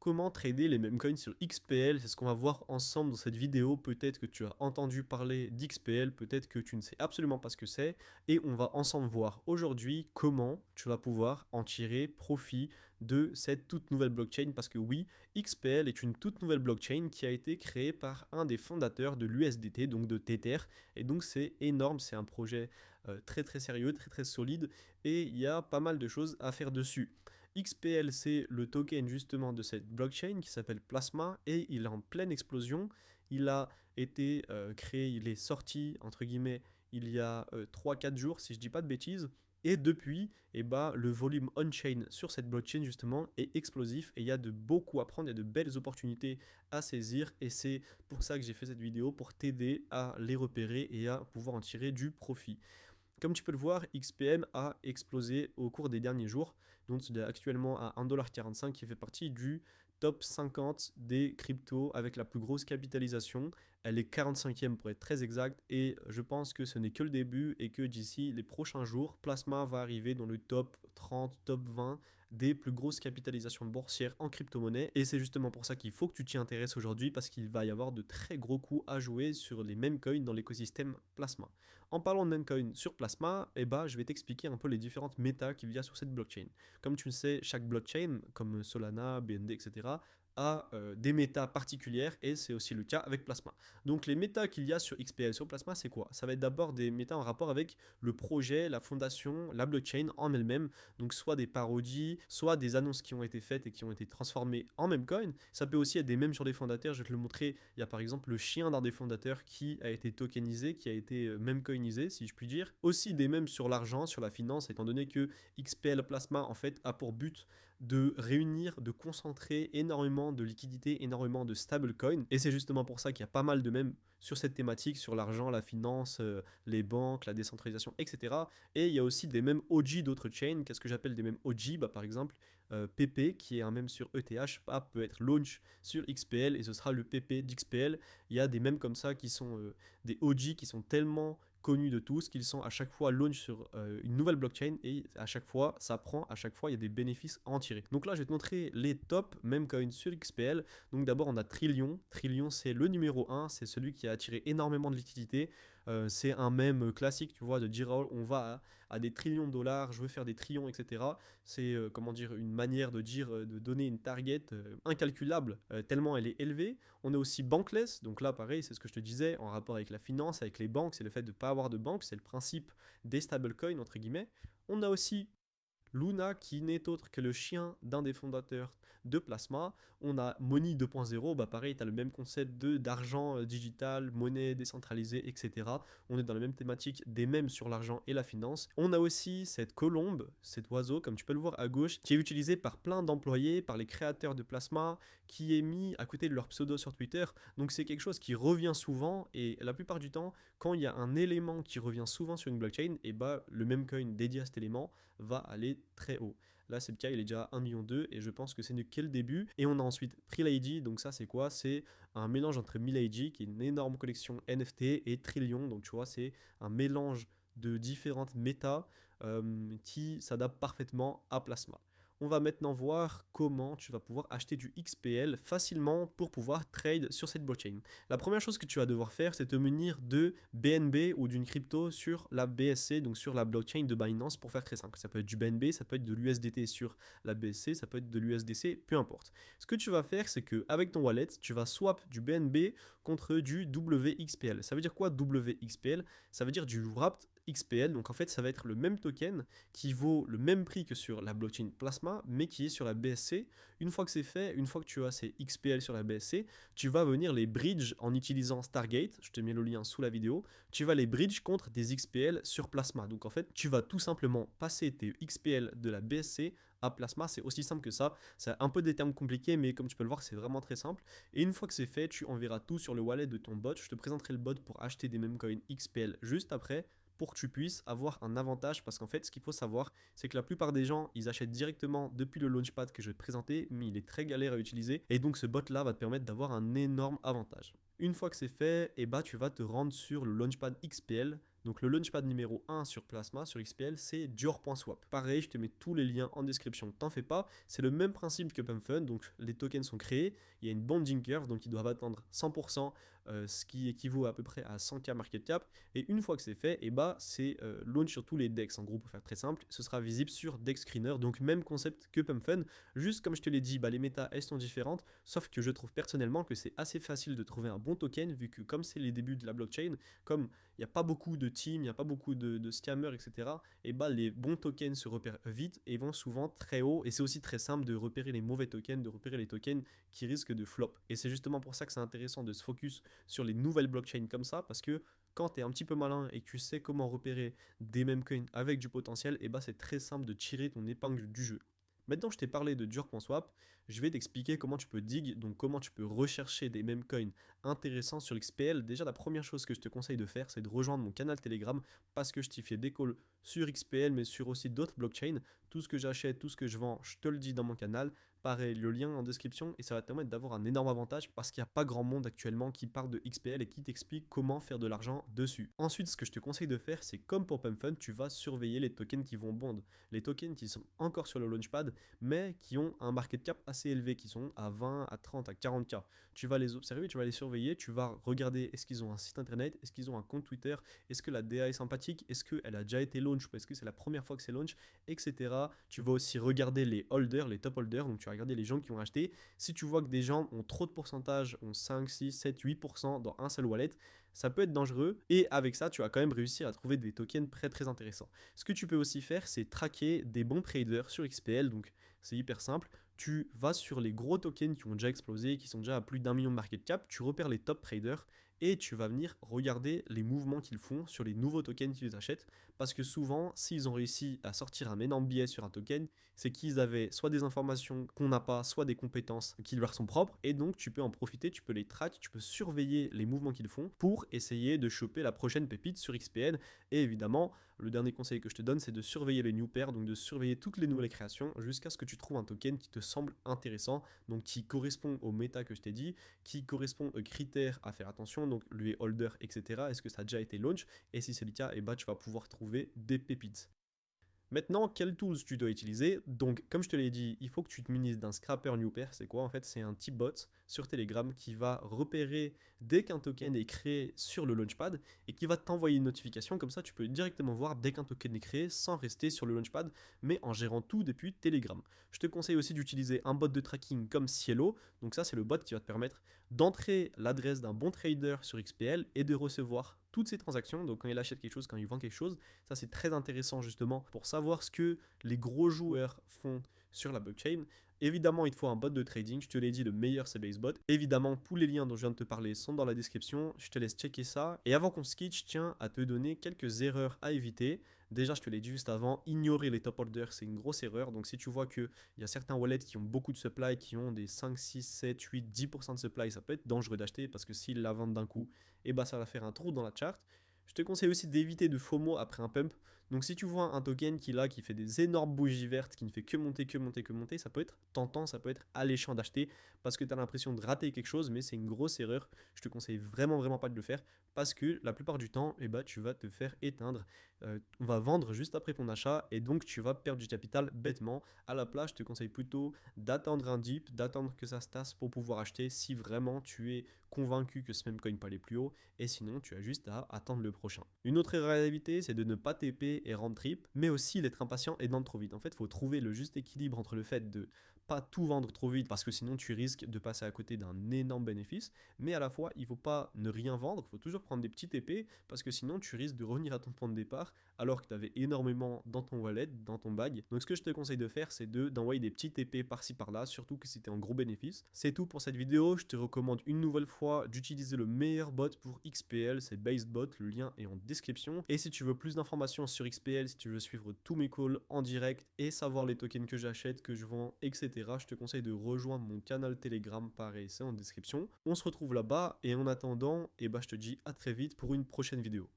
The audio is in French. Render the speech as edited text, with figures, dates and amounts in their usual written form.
comment trader les mêmes coins sur XPL, c'est ce qu'on va voir ensemble dans cette vidéo. Peut-être que tu as entendu parler d'XPL, peut-être que tu ne sais absolument pas ce que c'est, et on va ensemble voir aujourd'hui comment tu vas pouvoir en tirer profit de cette toute nouvelle blockchain, parce que oui, XPL est une toute nouvelle blockchain qui a été créée par un des fondateurs de l'USDT, donc de Tether, et donc c'est énorme, c'est un projet très très sérieux, très très solide, et il y a pas mal de choses à faire dessus. XPL, c'est le token justement de cette blockchain qui s'appelle Plasma et il est en pleine explosion. Il a été créé, il est sorti entre guillemets il y a 3-4 jours si je dis pas de bêtises. Et depuis, eh ben, le volume on-chain sur cette blockchain justement est explosif et il y a de beaucoup à prendre, il y a de belles opportunités à saisir et c'est pour ça que j'ai fait cette vidéo, pour t'aider à les repérer et à pouvoir en tirer du profit. Comme tu peux le voir, XPM a explosé au cours des derniers jours. Donc il est actuellement à 1,45$ qui fait partie du top 50 des cryptos avec la plus grosse capitalisation. Elle est 45e pour être très exact et je pense que ce n'est que le début et que d'ici les prochains jours, Plasma va arriver dans le top 30, top 20 des plus grosses capitalisations boursières en crypto-monnaie et c'est justement pour ça qu'il faut que tu t'y intéresses aujourd'hui parce qu'il va y avoir de très gros coups à jouer sur les mêmes coins dans l'écosystème Plasma. En parlant de Memcoin sur Plasma, je vais t'expliquer un peu les différentes méta qu'il y a sur cette blockchain. Comme tu le sais, chaque blockchain, comme Solana, BNB, etc., a des méta particulières et c'est aussi le cas avec Plasma. Donc les méta qu'il y a sur XPL sur Plasma, c'est quoi? Ça va être d'abord des méta en rapport avec le projet, la fondation, la blockchain en elle-même. Donc soit des parodies, soit des annonces qui ont été faites et qui ont été transformées en memcoin. Ça peut aussi être des mèmes sur les fondateurs. Je vais te le montrer. Il y a par exemple le chien d'un des fondateurs qui a été tokenisé, qui a été memcoinisé, si je puis dire. Aussi des mèmes sur l'argent, sur la finance, étant donné que XPL Plasma en fait a pour but de réunir, de concentrer énormément de liquidités, énormément de stablecoins. Et c'est justement pour ça qu'il y a pas mal de mèmes sur cette thématique, sur l'argent, la finance, les banques, la décentralisation, etc. Et il y a aussi des mèmes OG d'autres chains. Qu'est-ce que j'appelle des mèmes OG? Par exemple, PP, qui est un mème sur ETH, peut être launch sur XPL et ce sera le PP d'XPL. Il y a des mèmes comme ça qui sont des OG qui sont tellement connus de tous qu'ils sont à chaque fois launch sur une nouvelle blockchain et à chaque fois ça prend, à chaque fois il y a des bénéfices à en tirer. Donc là je vais te montrer les top meme coins sur XPL. Donc d'abord on a Trillion. Trillion c'est le numéro 1, c'est celui qui a attiré énormément de liquidités. C'est un mème classique, tu vois, de dire on va à des trillions de dollars, je veux faire des trillions, etc. C'est comment dire, une manière de dire, de donner une target incalculable tellement elle est élevée. On est aussi bankless, donc là pareil, c'est ce que je te disais, en rapport avec la finance, avec les banques, c'est le fait de ne pas avoir de banque, c'est le principe des stablecoins entre guillemets. On a aussi Luna, qui n'est autre que le chien d'un des fondateurs de Plasma. On a Money 2.0, pareil, tu as le même concept d'argent digital, monnaie décentralisée, etc. On est dans la même thématique des mèmes sur l'argent et la finance. On a aussi cette colombe, cet oiseau, comme tu peux le voir à gauche, qui est utilisé par plein d'employés, par les créateurs de Plasma, qui est mis à côté de leur pseudo sur Twitter. Donc c'est quelque chose qui revient souvent et la plupart du temps, quand il y a un élément qui revient souvent sur une blockchain, et le même coin dédié à cet élément va aller très haut. Là, c'est le cas, il est déjà à 1,2 million et je pense que c'est que le début. Et on a ensuite Prelogy, donc ça, c'est quoi? C'est un mélange entre Milady, qui est une énorme collection NFT, et Trillion, donc tu vois, c'est un mélange de différentes méta qui s'adaptent parfaitement à Plasma. On va maintenant voir comment tu vas pouvoir acheter du XPL facilement pour pouvoir trade sur cette blockchain. La première chose que tu vas devoir faire, c'est te munir de BNB ou d'une crypto sur la BSC, donc sur la blockchain de Binance, pour faire très simple. Ça peut être du BNB, ça peut être de l'USDT sur la BSC, ça peut être de l'USDC, peu importe. Ce que tu vas faire, c'est qu'avec ton wallet, tu vas swap du BNB contre du WXPL. Ça veut dire quoi WXPL? Ça veut dire du wrapped XPL, donc en fait ça va être le même token qui vaut le même prix que sur la blockchain Plasma, mais qui est sur la BSC. Une fois que c'est fait, une fois que tu as ces XPL sur la BSC, tu vas venir les bridge en utilisant Stargate, je te mets le lien sous la vidéo, tu vas les bridge contre des XPL sur Plasma. Donc en fait, tu vas tout simplement passer tes XPL de la BSC à Plasma, c'est aussi simple que ça. C'est un peu des termes compliqués, mais comme tu peux le voir, c'est vraiment très simple. Et une fois que c'est fait, tu enverras tout sur le wallet de ton bot. Je te présenterai le bot pour acheter des memcoins XPL juste après, pour que tu puisses avoir un avantage, parce qu'en fait ce qu'il faut savoir, c'est que la plupart des gens ils achètent directement depuis le launchpad que je vais te présenter, mais il est très galère à utiliser et donc ce bot là va te permettre d'avoir un énorme avantage. Une fois que c'est fait, tu vas te rendre sur le launchpad XPL Donc le launchpad numéro 1 sur Plasma, sur XPL, c'est Dior.swap. Pareil, je te mets tous les liens en description, t'en fais pas. C'est le même principe que PumpFund, donc les tokens sont créés, il y a une bonding curve, donc ils doivent atteindre 100%, ce qui équivaut à peu près à 100K market cap. Et une fois que c'est fait, et bah c'est launch sur tous les DEX. En gros, pour faire très simple, ce sera visible sur DEX Screener, donc même concept que PumpFund. Juste comme je te l'ai dit, bah, les méta elles sont différentes, sauf que je trouve personnellement que c'est assez facile de trouver un bon token, vu que comme c'est les débuts de la blockchain, comme il n'y a pas beaucoup de teams, il n'y a pas beaucoup de scammers, etc., et bah les bons tokens se repèrent vite et vont souvent très haut. Et c'est aussi très simple de repérer les mauvais tokens, de repérer les tokens qui risquent de flop. Et c'est justement pour ça que c'est intéressant de se focus sur les nouvelles blockchains comme ça, parce que quand tu es un petit peu malin et que tu sais comment repérer des meme coins avec du potentiel, et bah c'est très simple de tirer ton épingle du jeu. Maintenant, je t'ai parlé de Dior.swap, je vais t'expliquer comment tu peux dig, donc comment tu peux rechercher des meme coins intéressants sur XPL. Déjà, la première chose que je te conseille de faire, c'est de rejoindre mon canal Telegram parce que je t'y fais des calls sur XPL, mais sur aussi d'autres blockchains. Tout ce que j'achète, tout ce que je vends, je te le dis dans mon canal. Pareil, le lien en description et ça va te permettre d'avoir un énorme avantage parce qu'il n'y a pas grand monde actuellement qui parle de XPL et qui t'explique comment faire de l'argent dessus. Ensuite, ce que je te conseille de faire, c'est comme pour PumpFund, tu vas surveiller les tokens qui vont bond. Les tokens qui sont encore sur le launchpad, mais qui ont un market cap assez élevé, qui sont à 20, à 30, à 40K. Tu vas les observer, tu vas les surveiller, tu vas regarder est-ce qu'ils ont un site internet, est-ce qu'ils ont un compte Twitter, est-ce que la DA est sympathique, est-ce qu'elle a déjà été launch ou est-ce que c'est la première fois que c'est launch, etc. Tu vas aussi regarder les holders, les top holders, donc tu vas regarder les gens qui ont acheté. Si tu vois que des gens ont trop de pourcentage, ont 5, 6, 7, 8% dans un seul wallet, ça peut être dangereux. Et avec ça, tu vas quand même réussir à trouver des tokens très intéressants. Ce que tu peux aussi faire, c'est traquer des bons traders sur XPL. Donc c'est hyper simple. Tu vas sur les gros tokens qui ont déjà explosé, qui sont déjà à plus d'1 million de market cap, tu repères les top traders et tu vas venir regarder les mouvements qu'ils font sur les nouveaux tokens qu'ils achètent. Parce que souvent, s'ils ont réussi à sortir un énorme billet sur un token, c'est qu'ils avaient soit des informations qu'on n'a pas, soit des compétences qui leur sont propres. Et donc, tu peux en profiter, tu peux les track, tu peux surveiller les mouvements qu'ils font pour essayer de choper la prochaine pépite sur XPN. Et évidemment, le dernier conseil que je te donne, c'est de surveiller les new pairs, donc de surveiller toutes les nouvelles créations jusqu'à ce que tu trouves un token qui te semble intéressant, donc qui correspond au méta que je t'ai dit, qui correspond aux critères à faire attention, donc lui holder, etc. Est-ce que ça a déjà été launch? Et si c'est le cas, et bah, tu vas pouvoir trouver des pépites. Maintenant, quels tools tu dois utiliser? Donc, comme je te l'ai dit, il faut que tu te munises d'un scrapper new pair. C'est quoi en fait? C'est un petit bot sur Telegram qui va repérer dès qu'un token est créé sur le launchpad et qui va t'envoyer une notification. Comme ça, tu peux directement voir dès qu'un token est créé sans rester sur le launchpad, mais en gérant tout depuis Telegram. Je te conseille aussi d'utiliser un bot de tracking comme Cielo. Donc ça, c'est le bot qui va te permettre d'entrer l'adresse d'un bon trader sur XPL et de recevoir toutes ces transactions. Donc quand il achète quelque chose, quand il vend quelque chose, ça c'est très intéressant justement pour savoir ce que les gros joueurs font sur la blockchain. Évidemment, il te faut un bot de trading. Je te l'ai dit, le meilleur c'est Basebot. Évidemment, tous les liens dont je viens de te parler sont dans la description. Je te laisse checker ça. Et avant qu'on se quitte, je tiens à te donner quelques erreurs à éviter. Déjà, je te l'ai dit juste avant, ignorer les top holders, c'est une grosse erreur. Donc, si tu vois qu'il y a certains wallets qui ont beaucoup de supply, qui ont des 5, 6, 7, 8, 10% de supply, ça peut être dangereux d'acheter parce que s'ils la vendent d'un coup, et bah ça va faire un trou dans la chart. Je te conseille aussi d'éviter de FOMO après un pump. Donc si tu vois un token qui fait des énormes bougies vertes, qui ne fait que monter, que monter, que monter, ça peut être tentant, ça peut être alléchant d'acheter parce que tu as l'impression de rater quelque chose, mais c'est une grosse erreur. Je te conseille vraiment pas de le faire parce que la plupart du temps, eh ben, tu vas te faire éteindre. On va vendre juste après ton achat et donc tu vas perdre du capital bêtement. À la place, je te conseille plutôt d'attendre un dip, d'attendre que ça se tasse pour pouvoir acheter si vraiment tu es convaincu que ce même coin peut aller plus haut, et sinon tu as juste à attendre le prochain. Une autre erreur à éviter, c'est de ne pas TP et rendre trip, mais aussi d'être impatient et de vendre trop vite. En fait, il faut trouver le juste équilibre entre le fait de pas tout vendre trop vite parce que sinon tu risques de passer à côté d'un énorme bénéfice, mais à la fois il faut pas ne rien vendre, il faut toujours prendre des petits TP parce que sinon tu risques de revenir à ton point de départ alors que tu avais énormément dans ton wallet, dans ton bag. Donc ce que je te conseille de faire, c'est d'envoyer des petits TP par-ci par-là, surtout que c'était en gros bénéfice. C'est tout pour cette vidéo, je te recommande une nouvelle fois d'utiliser le meilleur bot pour XPL, c'est Basebot, le lien est en description. Et si tu veux plus d'informations sur XPL, si tu veux suivre tous mes calls en direct et savoir les tokens que j'achète, que je vends, etc., je te conseille de rejoindre mon canal Telegram, pareil, c'est en description. On se retrouve là-bas et en attendant, je te dis à très vite pour une prochaine vidéo.